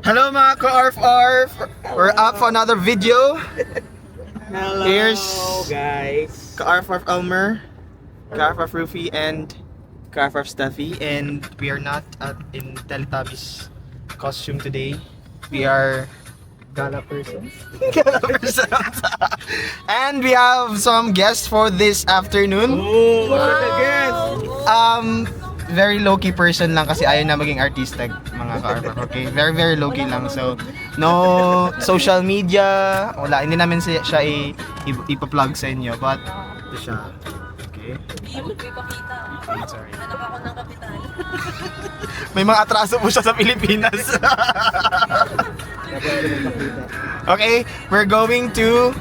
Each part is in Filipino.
Hello mga ka-ARF-ARF! We're up for another video. Hello Here's guys. ka-ARF-ARF Elmer, ka-ARF-ARF Rufy, and ka-ARF-ARF Steffi. And we are not in Teletubbies costume today. We are Gala persons. and we have some guests for this afternoon. Oh, what a guess. Very low-key person lang kasi ayaw na maging artista mga ka-ARF-ARF, okay? Very low-key lang. So, no social media, wala. Hindi namin siya ipa-plug sa inyo. But, ito siya. Okay? Hindi mo ipakita. Okay, sorry. Hanap ako ng kapital. May mga atraso po siya sa Pilipinas. Okay, we're going to...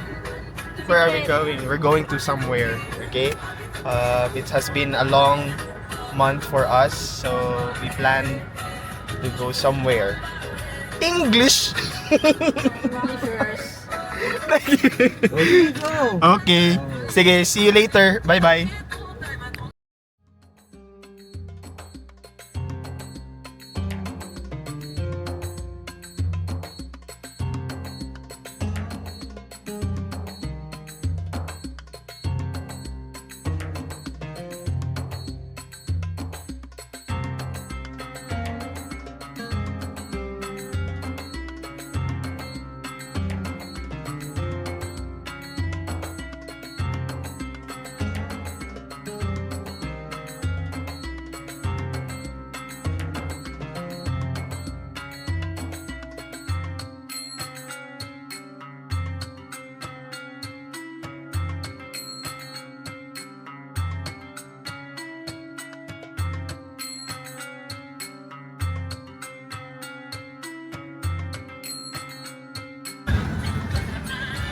Where are we going? We're going to somewhere, okay? It has been a long month for us, so we plan to go somewhere. English! Okay, sige, see you later. Bye-bye.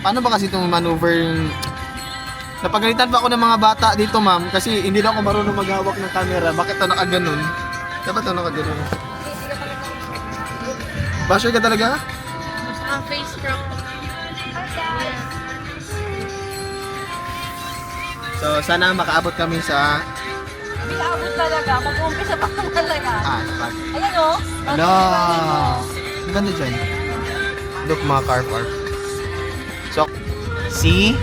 Paano ba kasi itong maneuver yung... Napagalitan pa ako ng mga bata dito, ma'am, kasi hindi na ako marunong maghawak ng camera. Bakit ito nakaganon? Dapat ito nakaganon. Basher ka talaga? Ang face crop. So, sana makaabot kami sa... Hindi aabot talaga. Mag-umpisa pa ka talaga. Spot. Ayan o. Ala! Ang ganda dyan. Look mga car-park. So, see?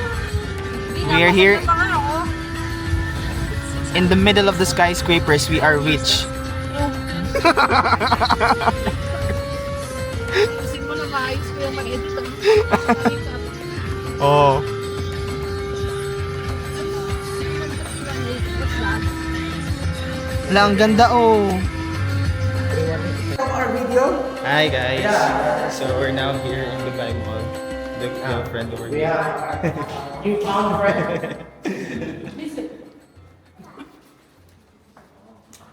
We are here in the middle of the skyscrapers. We are rich. Kasi mo na maayos ko yung mag-edit. Oh. Wala, ang ganda oh. Hi guys. So we're now here in Dubai Mall. The friend over here. You found a friend.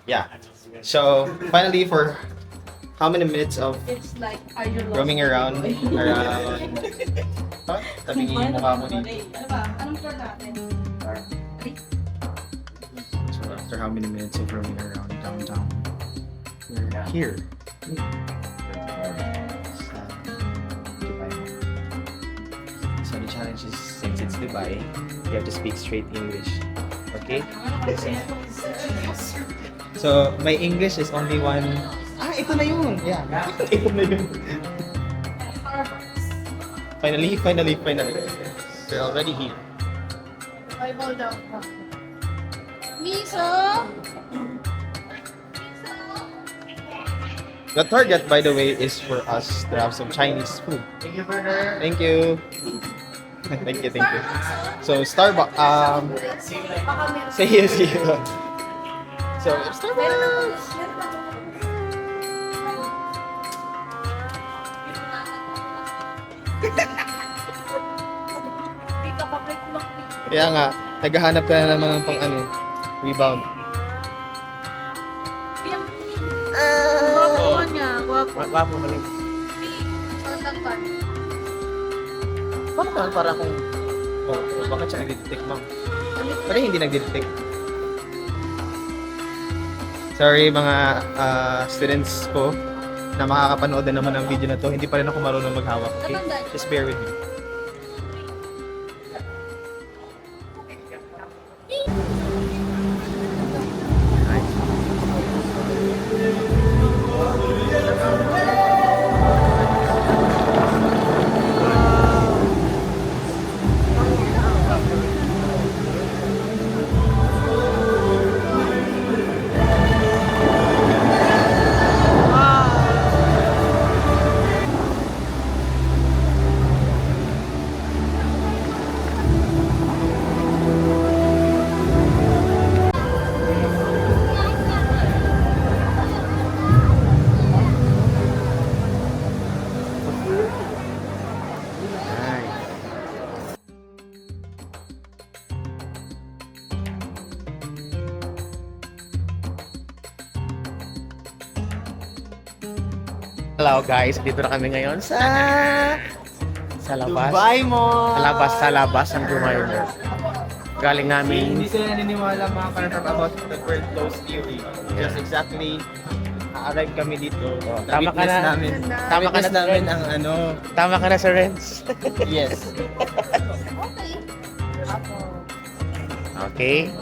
Yeah. So finally, for how many minutes of It's like, are you lost? roaming around tabi yung mukha ko dito. Ano ba? Anong floor natin? So after how many minutes of roaming around downtown, we're here. Sa Dubai Mall. So the challenge is, since it's Dubai, you have to speak straight English. Okay? So my English is only one. Ito na yun. Yeah. Ito na yun. Finally. We're already here. Bible daw. Miso! The target, by the way, is for us to have some Chinese food. Thank you, brother. Thank you. Thank you. So Starbucks. See you. So Starbucks. Dito ka break lang. Kaya nga, naghahanap ka na naman ng pang rebound. Guwapo niya. Guwapo. Wapo balik. Bakit naman para kung... bakit siya nagdidetect, ma'am? Pero hindi nagdidetect. Sorry mga students ko na makakapanood na naman ng video na to. Hindi pa rin ako marunong maghawak, okay? Just bear with me. Hello guys, dito na kami ngayon sa labas. Dubai Mall! Sa labas ng Dubai Mall. Galing namin. Hindi sila naniniwala mga karang about the word close theory. Just exactly, arrive kami dito. Tama ka Na-witness na. namin. Tama ka Na-witness na, namin Renz. ang ano. Tama ka na sa Renz. Yes. Okay.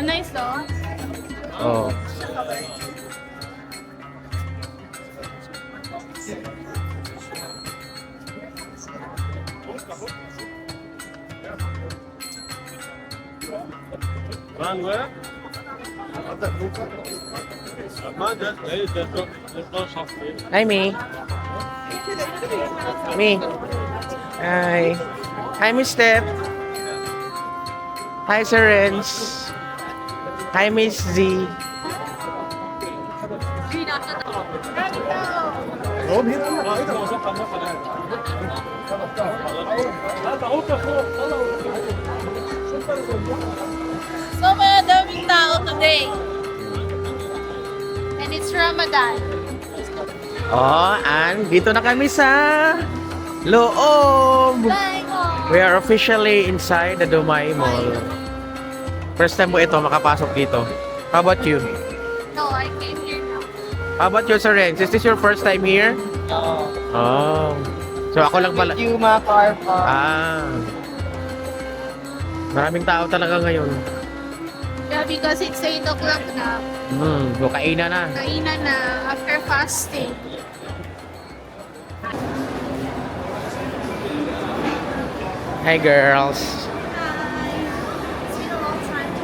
Nice though. Oh. Hi, Me. Me. Hi. Hi, Miss Steph. Hi, Sir Renz. Hi, Miss Z. So, madaming tao today. And it's Ramadan. Oh, and dito na kami sa loob. Bye, Mom! We are officially inside the Dubai Mall. First time mo ito makapasok dito. How about you? No, I came here now. How about you, Sir Renz? Is this your first time here? Oh. So ako lang pala. Thank you mga karpa. Maraming tao talaga ngayon. Yeah, because it's 8 o'clock na. So kainan na. Kainan na after fasting. Hi, girls. Hi! It's been a long time to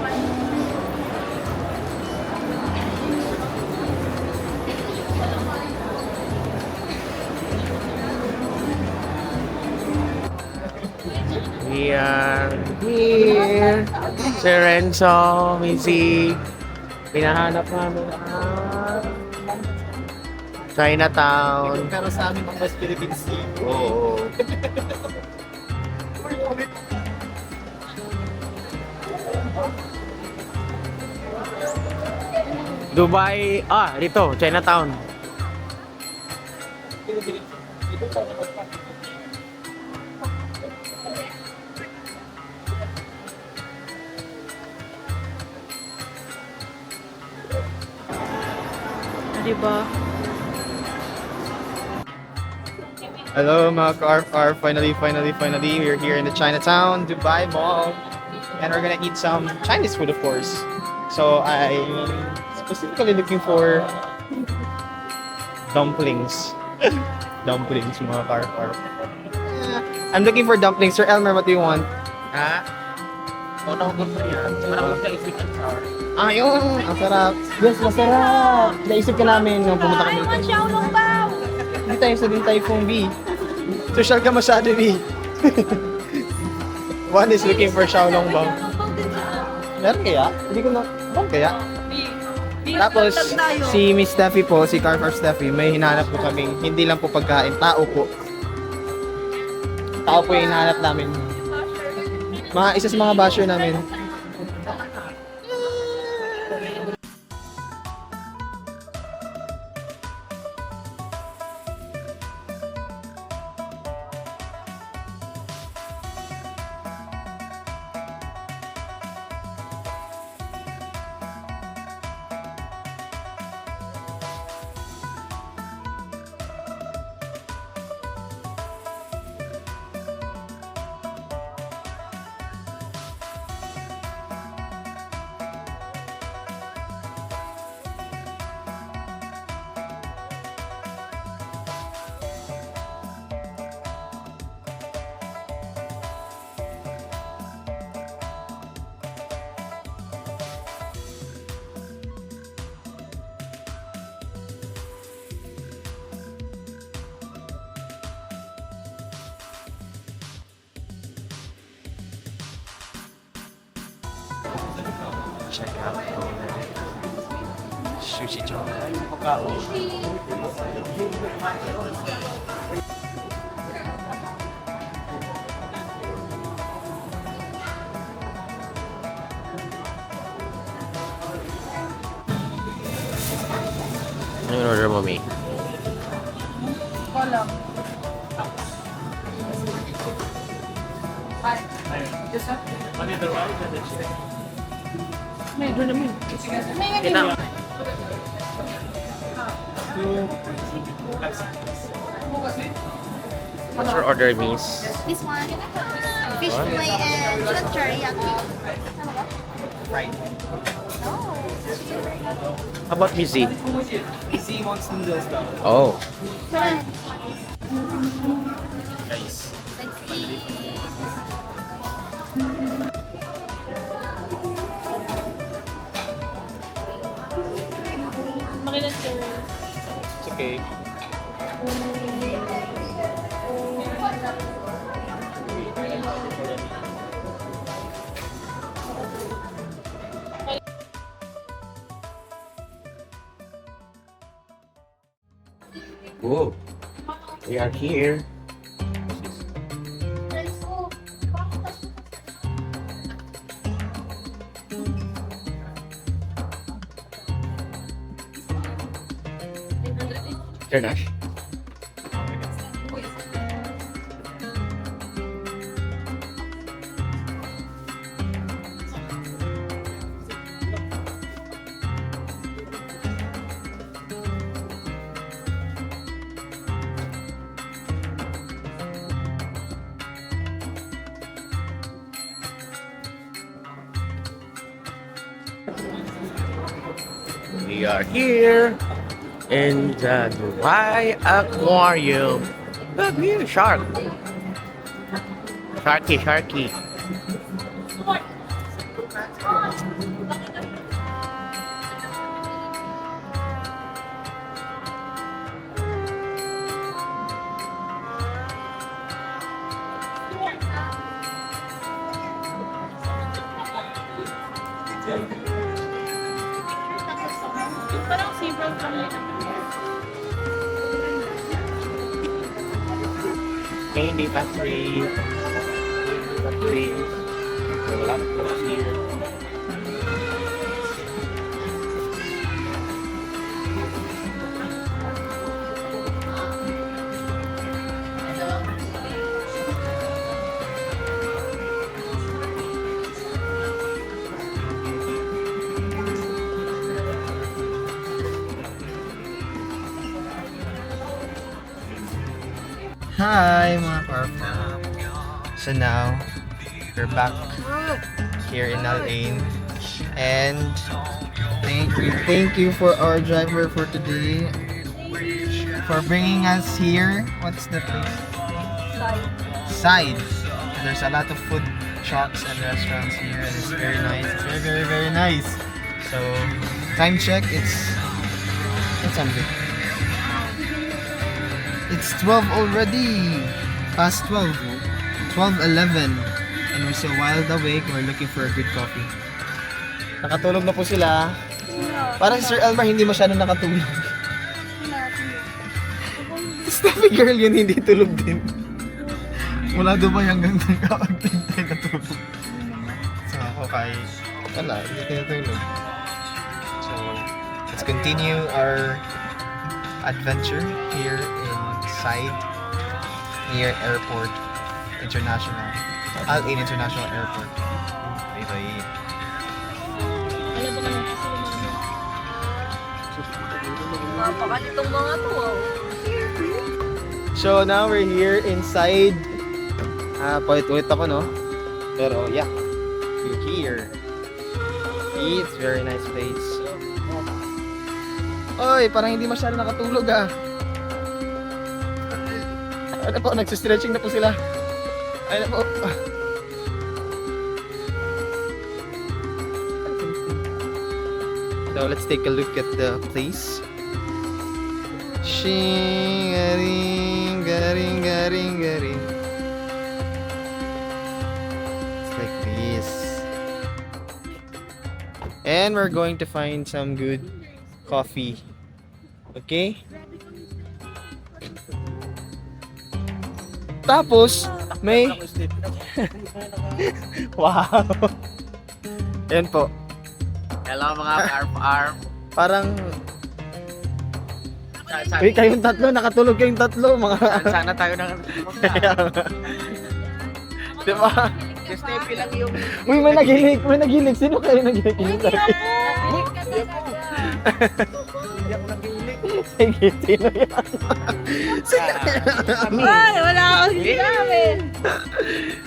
We are here. Sir Renzo, Missy. Pinahanap namin ang Chinatown. Pero sa amin ang mas Philippine Sea. Oo. Dubai, dito, Chinatown. Diba? Hello mga ka-RF. Finally, we're here in the Chinatown, Dubai Mall. And we're gonna eat some Chinese food, of course. So I'm specifically looking for dumplings. Dumplings, mga ka-RF. I'm looking for dumplings. Sir Elmer, what do you want? Ha? Ano ko gusto niya? Marami ka isip and sour. Yun! Ang sarap. Yes, masarap! Naisip ka namin nung pumunta kami dito. Xiaolong bao! Hindi tayo sa Din Tai Fung, B. Social ka masyado, B. One is looking for Xiaolong Bao. Meron kaya? Hindi ko na... Meron kaya? Tapos, si Miss Steffi po, si Car Steffi, may hinahanap po kaming hindi lang po pagkain, tao po. Tao po yung hinahanap namin. Isa sa mga basher namin. Check out Sushi Chong. Ano yung order mo, May? lang. May doon naman. May nga Ina. What's your order, miss? This one, fish fillet and chicken teriyaki. Right. How about Mizzy? Easy wants noodles daw. Oh. Guys. Makilat ka. It's okay. Oh. We are here. International. We are here in the Dubai Aquarium. Look here, shark. Sharky, sharky. Parang seafood kami. Candy factory. Factory. There are a lot of clothes here. Hi mga Carfam. So now, we're back here in Al Ain. And thank you for our driver for today. For bringing us here. What's the place? Side. There's a lot of food shops and restaurants here. And it's very nice. It's very, very, very nice. So, time check. It's time. It's 12 already. Past 12. 12:11. And we're still wide awake. We're looking for a good coffee. Nakatulog na po sila. Parang si Sir Elmar hindi masyado nakatulog. Steffi girl yun, hindi tulog din. Wala Dubai hanggang nakakagtintay na tulog. So ako kay wala, hindi tinatulog. So let's continue our adventure here inside near Airport International. Al Ain International Airport. Bye-bye. Napakalitong mga to. So now we're here inside. Palit-ulit ako, no? Pero yeah, we're here. It's very nice place. Oy, parang hindi masyado nakatulog ah. Ano po, nagsistretching na po sila. Ay na po. So let's take a look at the place. Shing-a-ring, garing, garing, garing. It's like this. And we're going to find some good coffee. Okay? Tapos, may... Wow! Ayan po. Hello mga arm. Parang Uy, kayong tatlo, nakatulog kayong tatlo, mga... Sana tayo ng... Diba? Steffi lang yung... Uy, may nagilig. Sino kayo nagilig? Sige, sino yan? Ay, wala akong sinabi.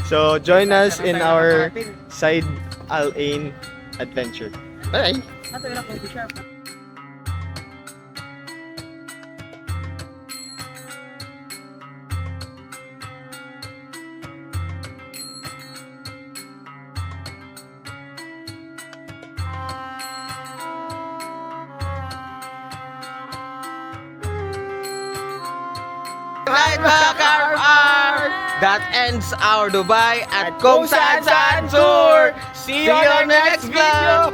So, join us in our Side Al Ain adventure. Bye! Right back our that ends our Dubai at Kung Saan Saan Tour. See you on the next vlog.